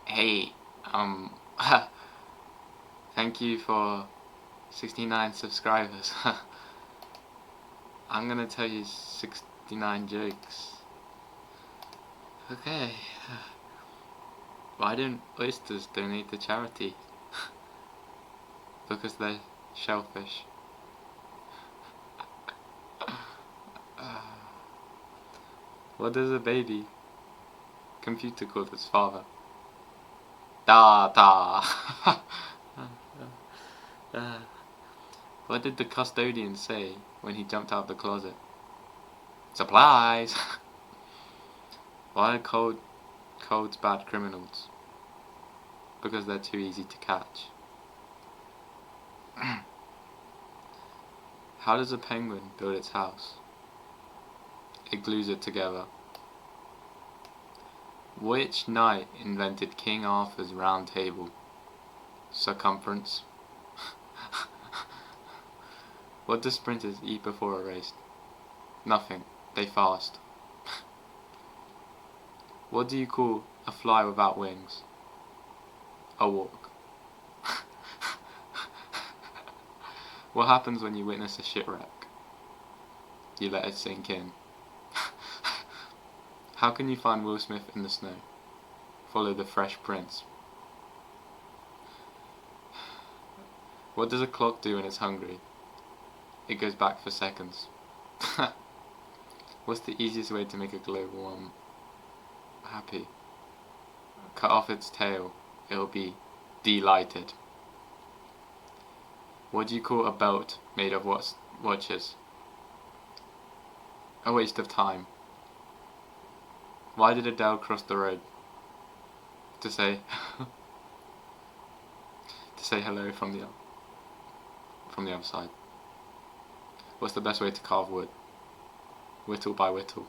Hey, um, thank you for 69 subscribers. I'm gonna tell you 69 jokes. Okay. Why don't oysters donate to charity? Because they're shellfish. What does a baby computer call its father? Da. What did the custodian say when he jumped out of the closet? Supplies! Why are colds bad criminals? Because they're too easy to catch. How does a penguin build its house? It glues it together. Which knight invented King Arthur's round table? Circumference. What do sprinters eat before a race? Nothing. They fast. What do you call a fly without wings? A walk. What happens when you witness a shipwreck? You let it sink in. How can you find Will Smith in the snow? Follow the Fresh Prince. What does a clock do when it's hungry? It goes back for seconds. What's the easiest way to make a global worm happy? Cut off its tail. It'll be delighted. What do you call a belt made of watches? A waste of time. Why did Adele cross the road? To say hello from the other side. What's the best way to carve wood? Whittle by whittle.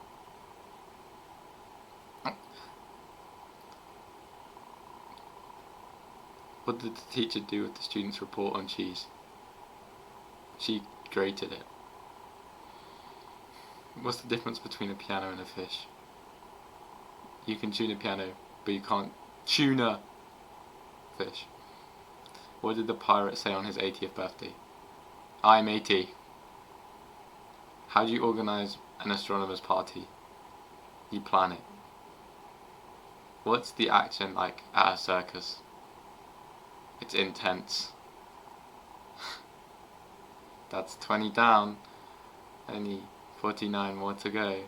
What did the teacher do with the student's report on cheese? She grated it. What's the difference between a piano and a fish? You can tune a piano, but you can't tune a fish. What did the pirate say on his 80th birthday? I'm 80. How do you organise an astronomer's party? You plan it. What's the action like at a circus? It's intense. That's 20 down. Only 49 more to go.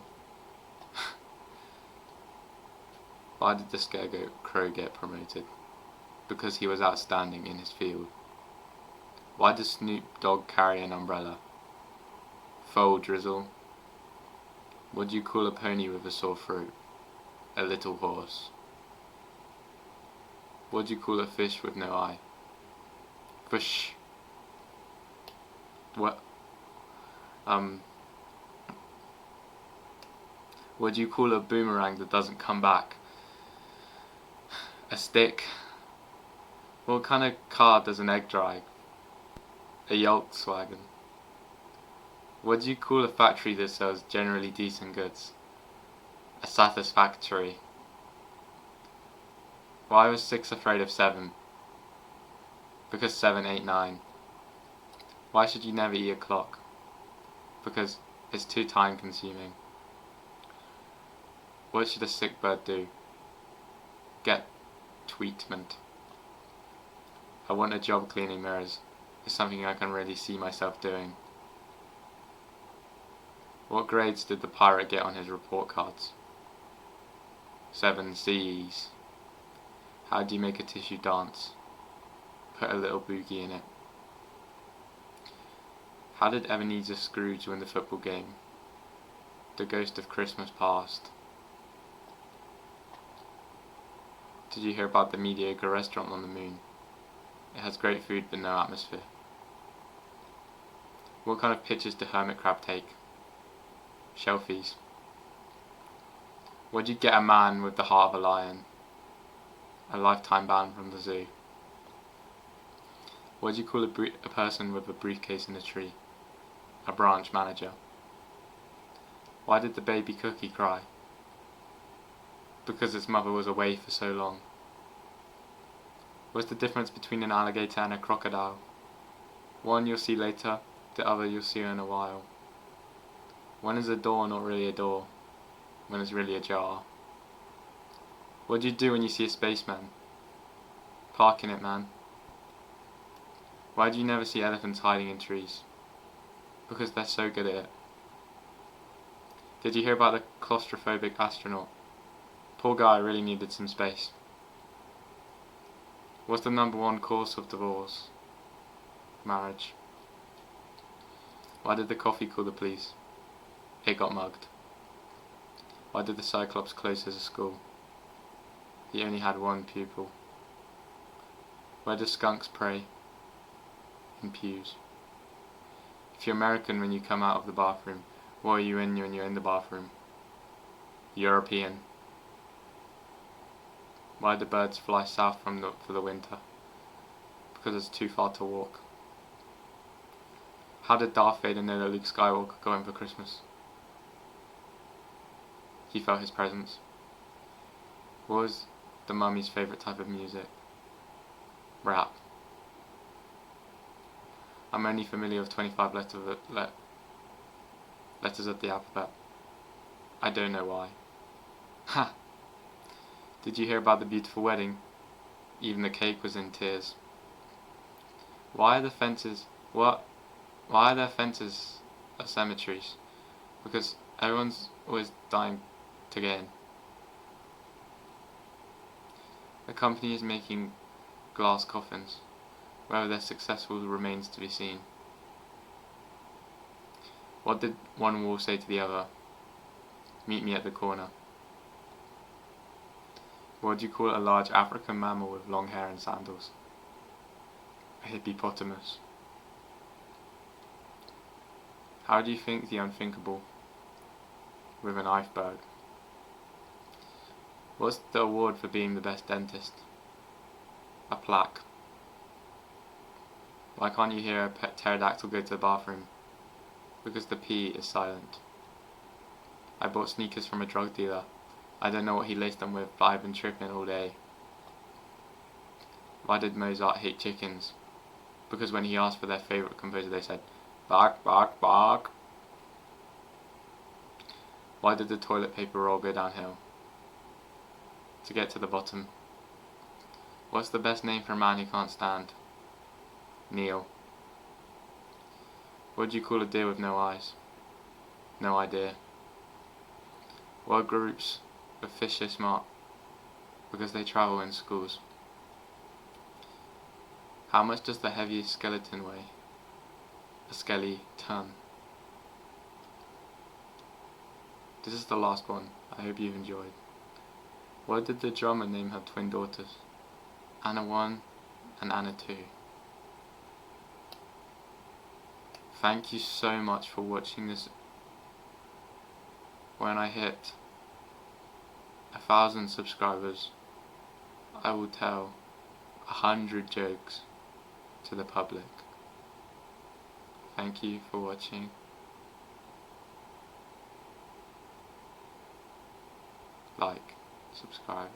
Why did the scarecrow get promoted? Because he was outstanding in his field. Why does Snoop Dogg carry an umbrella? Foal drizzle. What do you call a pony with a sore throat? A little horse. What do you call a fish with no eye? Fish. What? What do you call a boomerang that doesn't come back? A stick. What kind of car does an egg drive? A Volkswagen. What do you call a factory that sells generally decent goods? A satisfactory. Why was 6 afraid of 7? Because 7 ate 9. Why should you never eat a clock? Because it's too time consuming. What should a sick bird do? Get treatment. I want a job cleaning mirrors. It's something I can really see myself doing. What grades did the pirate get on his report cards? 7 C's. How do you make a tissue dance? Put a little boogie in it. How did Ebenezer Scrooge win the football game? The ghost of Christmas past. Did you hear about the mediocre restaurant on the moon? It has great food but no atmosphere. What kind of pictures do hermit crab take? Shelfies. Would you get a man with the heart of a lion? A lifetime ban from the zoo. What do you call a person with a briefcase in a tree? A branch manager. Why did the baby cookie cry? Because its mother was away for so long. What's the difference between an alligator and a crocodile? One you'll see later, the other you'll see in a while. When is a door not really a door? When it's really a jar. What do you do when you see a spaceman? Park in it, man. Why do you never see elephants hiding in trees? Because they're so good at it. Did you hear about the claustrophobic astronaut? Poor guy really needed some space. What's the #1 cause of divorce? Marriage. Why did the coffee call the police? It got mugged. Why did the Cyclops close his school? He only had one pupil. Where do skunks pray? In pews. If you're American when you come out of the bathroom, what are you in when you're in the bathroom? European. Why do birds fly south for the winter? Because it's too far to walk. How did Darth Vader know that Luke Skywalker got him for Christmas? He felt his presence. What was the mummy's favourite type of music? Rap. I'm only familiar with 25 letters of the alphabet. I don't know why. Ha! Did you hear about the beautiful wedding? Even the cake was in tears. Why are the fences... What? Why are there fences at cemeteries? Because everyone's always dying to get in. The company is making glass coffins. Whether they're successful remains to be seen. What did one wolf say to the other? Meet me at the corner. What do you call a large African mammal with long hair and sandals? A hippopotamus. How do you think the unthinkable? With an iceberg. What's the award for being the best dentist? A plaque. Why can't you hear a pterodactyl go to the bathroom? Because the P is silent. I bought sneakers from a drug dealer. I don't know what he laced them with, but I've been tripping all day. Why did Mozart hate chickens? Because when he asked for their favourite composer they said, bark, bark, bark. Why did the toilet paper roll go downhill? To get to the bottom. What's the best name for a man who can't stand? Neil. What do you call a deer with no eyes? No idea. What groups of fish so smart? Because they travel in schools. How much does the heaviest skeleton weigh? A skeleton. This is the last one. I hope you've enjoyed. Why did the drummer name her twin daughters? Anna 1 and Anna 2. Thank you so much for watching this. When I hit 1,000 subscribers, I will tell 100 jokes to the public. Thank you for watching. Like, subscribe.